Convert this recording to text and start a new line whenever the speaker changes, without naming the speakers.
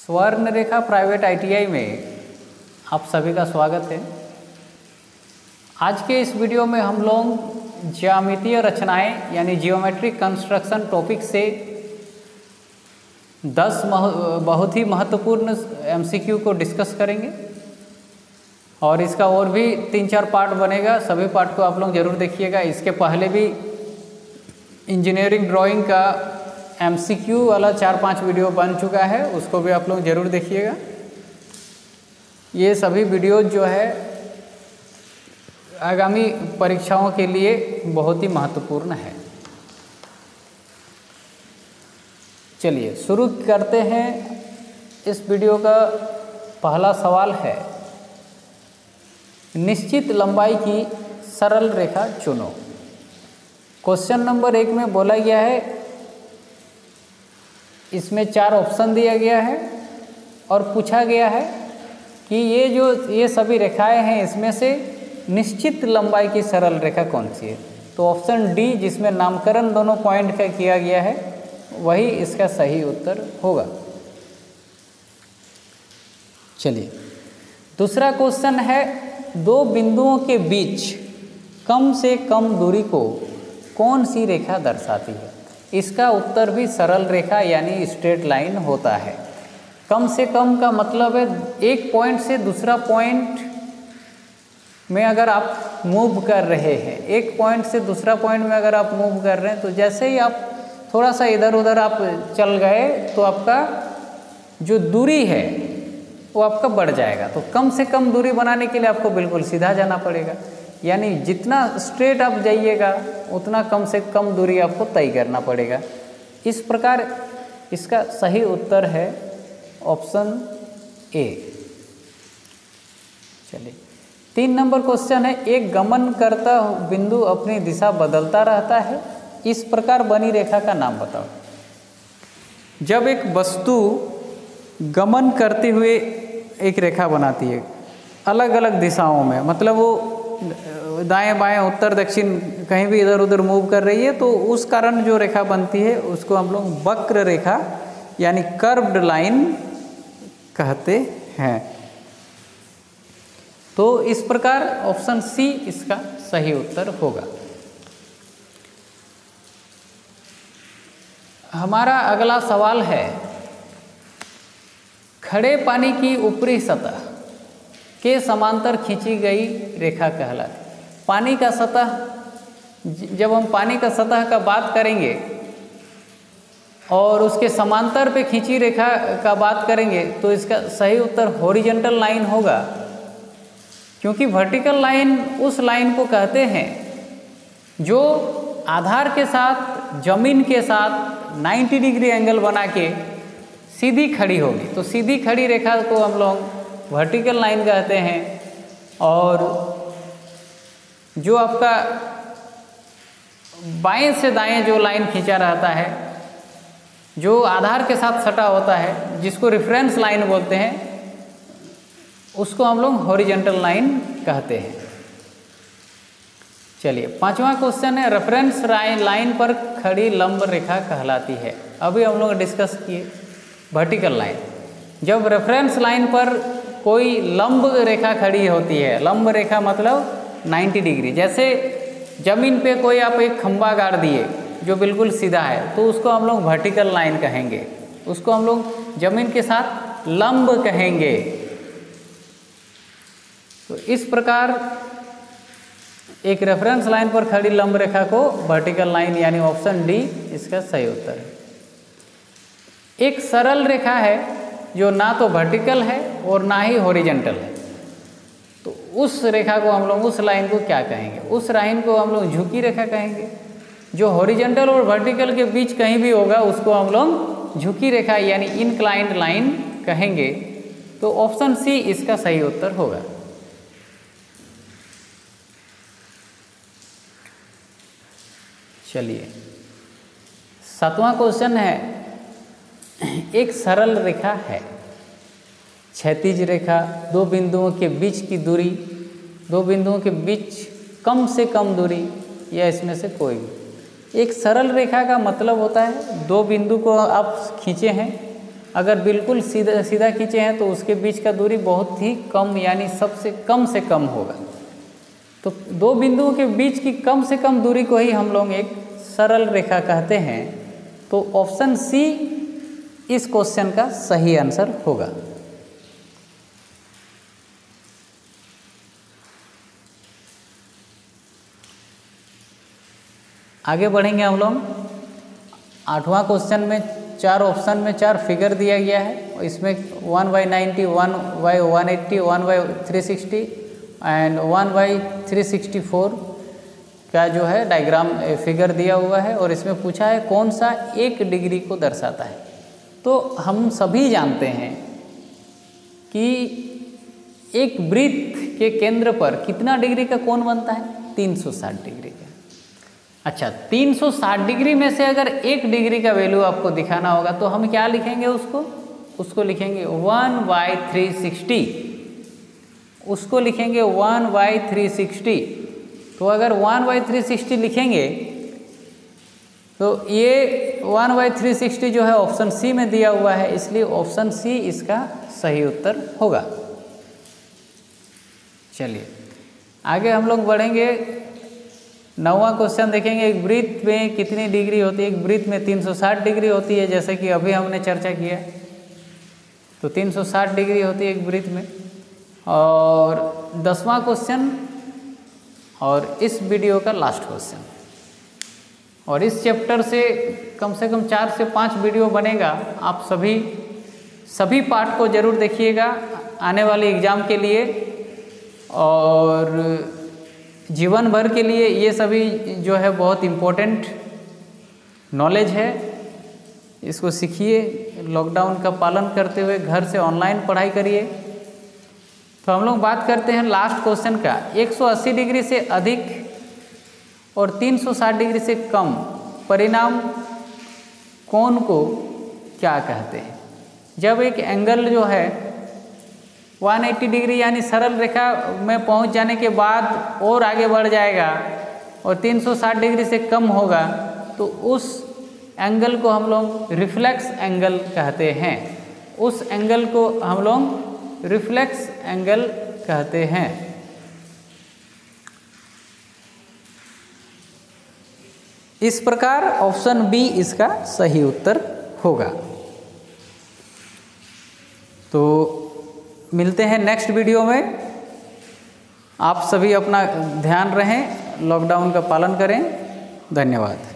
स्वर्ण रेखा private ITI में आप सभी का स्वागत है। आज के इस वीडियो में हम लोग ज्यामितीय रचनाएं यानी जियोमेट्रिक कंस्ट्रक्शन टॉपिक से 10 बहुत ही महत्वपूर्ण एमसीक्यू को डिस्कस करेंगे और इसका और भी 3-4 पार्ट बनेगा। सभी पार्ट को आप लोग जरूर देखिएगा। इसके पहले भी इंजीनियरिंग ड्राइंग का एमसीक्यू वाला 4-5 वीडियो बन चुका है, उसको भी आप लोग जरूर देखिएगा। ये सभी वीडियो जो है आगामी परीक्षाओं के लिए बहुत ही महत्वपूर्ण है। चलिए शुरू करते हैं। इस वीडियो का पहला सवाल है, निश्चित लंबाई की सरल रेखा चुनो। क्वेश्चन नंबर 1 में बोला गया है, इसमें 4 ऑप्शन दिया गया है और पूछा गया है कि ये सभी रेखाएं हैं, इसमें से निश्चित लंबाई की सरल रेखा कौन सी है। तो ऑप्शन डी, जिसमें नामकरण दोनों पॉइंट का किया गया है, वही इसका सही उत्तर होगा। चलिए दूसरा क्वेश्चन है, 2 बिंदुओं के बीच कम से कम दूरी को कौन सी रेखा दर्शाती है। इसका उत्तर भी सरल रेखा यानी स्ट्रेट लाइन होता है। कम से कम का मतलब है एक पॉइंट से दूसरा पॉइंट में अगर आप मूव कर रहे हैं, एक पॉइंट से दूसरा पॉइंट में अगर आप मूव कर रहे हैं, तो जैसे ही आप थोड़ा सा इधर उधर आप चल गए तो आपका जो दूरी है वो आपका बढ़ जाएगा। तो कम से कम दूरी बनाने के लिए आपको बिल्कुल सीधा जाना पड़ेगा, यानी जितना स्ट्रेट आप जाइएगा उतना कम से कम दूरी आपको तय करना पड़ेगा। इस प्रकार इसका सही उत्तर है ऑप्शन ए। चलिए 3 नंबर क्वेश्चन है, एक गमन करता बिंदु अपनी दिशा बदलता रहता है, इस प्रकार बनी रेखा का नाम बताओ। जब एक वस्तु गमन करते हुए एक रेखा बनाती है अलग अलग दिशाओं में, मतलब वो दाएं बाएं उत्तर दक्षिण कहीं भी इधर उधर मूव कर रही है, तो उस कारण जो रेखा बनती है उसको हम लोग वक्र रेखा यानी कर्व्ड लाइन कहते हैं। तो इस प्रकार ऑप्शन सी इसका सही उत्तर होगा। हमारा अगला सवाल है, खड़े पानी की ऊपरी सतह के समांतर खींची गई रेखा कहलाती। पानी का सतह, जब हम पानी का सतह का बात करेंगे और उसके समांतर पे खींची रेखा का बात करेंगे, तो इसका सही उत्तर हॉरिजॉन्टल लाइन होगा, क्योंकि वर्टिकल लाइन उस लाइन को कहते हैं जो आधार के साथ जमीन के साथ 90 डिग्री एंगल बना के सीधी खड़ी होगी। तो सीधी खड़ी रेखा को हम लोग वर्टिकल लाइन कहते हैं। और जो आपका बाएं से दाएं जो लाइन खींचा रहता है, जो आधार के साथ सटा होता है, जिसको रेफरेंस लाइन बोलते हैं, उसको हम लोग हॉरिजॉन्टल लाइन कहते हैं। चलिए 5वां क्वेश्चन है, रेफरेंस लाइन पर खड़ी लंब रेखा कहलाती है। अभी हम लोग डिस्कस किए वर्टिकल लाइन। जब रेफरेंस लाइन पर कोई लंब रेखा खड़ी होती है, लंब रेखा मतलब 90 डिग्री, जैसे जमीन पे कोई आप एक खंबा गाड़ दिए जो बिल्कुल सीधा है, तो उसको हम लोग वर्टिकल लाइन कहेंगे, उसको हम लोग जमीन के साथ लंब कहेंगे। तो इस प्रकार एक रेफरेंस लाइन पर खड़ी लंब रेखा को वर्टिकल लाइन यानी ऑप्शन डी इसका सही उत्तर है। एक सरल रेखा है जो ना तो वर्टिकल है और ना ही हॉरिजॉन्टल है, तो उस रेखा को हम लोग, उस लाइन को क्या कहेंगे? उस लाइन को हम लोग झुकी रेखा कहेंगे। जो हॉरिजॉन्टल और वर्टिकल के बीच कहीं भी होगा उसको हम लोग झुकी रेखा यानी इनक्लाइंड लाइन कहेंगे। तो ऑप्शन सी इसका सही उत्तर होगा। चलिए 7वां क्वेश्चन है, एक सरल रेखा है, क्षैतिज रेखा, 2 बिंदुओं के बीच की दूरी, 2 बिंदुओं के बीच कम से कम दूरी या इसमें से कोई भी। एक सरल रेखा का मतलब होता है 2 बिंदु को आप खींचे हैं अगर बिल्कुल सीधा सीधा खींचे हैं तो उसके बीच का दूरी बहुत ही कम यानी सबसे कम से कम होगा। तो दो बिंदुओं के बीच की कम से कम दूरी को ही हम लोग एक सरल रेखा कहते हैं। तो ऑप्शन सी इस क्वेश्चन का सही आंसर होगा। आगे बढ़ेंगे हम लोग। 8वां क्वेश्चन में 4 ऑप्शन में 4 फिगर दिया गया है। इसमें 1/90, 1/180, 1/360 एंड 1/364 का जो है डायग्राम फिगर दिया हुआ है और इसमें पूछा है कौन सा 1 डिग्री को दर्शाता है। तो हम सभी जानते हैं कि एक वृत्त के केंद्र पर कितना डिग्री का कोण बनता है? 360 डिग्री का। अच्छा, 360 डिग्री में से अगर 1 डिग्री का वैल्यू आपको दिखाना होगा तो हम क्या लिखेंगे उसको लिखेंगे 1/360। उसको लिखेंगे 1/360। तो अगर 1/360 लिखेंगे तो ये 1/360 जो है ऑप्शन सी में दिया हुआ है, इसलिए ऑप्शन सी इसका सही उत्तर होगा। चलिए आगे हम लोग बढ़ेंगे। 9वां क्वेश्चन देखेंगे। एक वृत्त में कितनी डिग्री होती है? एक वृत्त में 360 डिग्री होती है, जैसे कि अभी हमने चर्चा किया। तो 360 डिग्री होती है एक वृत्त में। और 10वां क्वेश्चन और इस वीडियो का लास्ट क्वेश्चन, और इस चैप्टर से कम 4 से 5 वीडियो बनेगा। आप सभी पार्ट को जरूर देखिएगा आने वाले एग्ज़ाम के लिए और जीवन भर के लिए। ये सभी जो है बहुत इम्पोर्टेंट नॉलेज है, इसको सीखिए। लॉकडाउन का पालन करते हुए घर से ऑनलाइन पढ़ाई करिए। तो हम लोग बात करते हैं लास्ट क्वेश्चन का। 180 डिग्री से अधिक और 360 डिग्री से कम परिणाम कोण को क्या कहते हैं? जब एक एंगल जो है 180 डिग्री यानी सरल रेखा में पहुंच जाने के बाद और आगे बढ़ जाएगा और 360 डिग्री से कम होगा, तो उस एंगल को हम लोग रिफ्लेक्स एंगल कहते हैं। उस एंगल को हम लोग रिफ्लेक्स एंगल कहते हैं। इस प्रकार ऑप्शन बी इसका सही उत्तर होगा। तो मिलते हैं नेक्स्ट वीडियो में। आप सभी अपना ध्यान रहें, लॉकडाउन का पालन करें। धन्यवाद।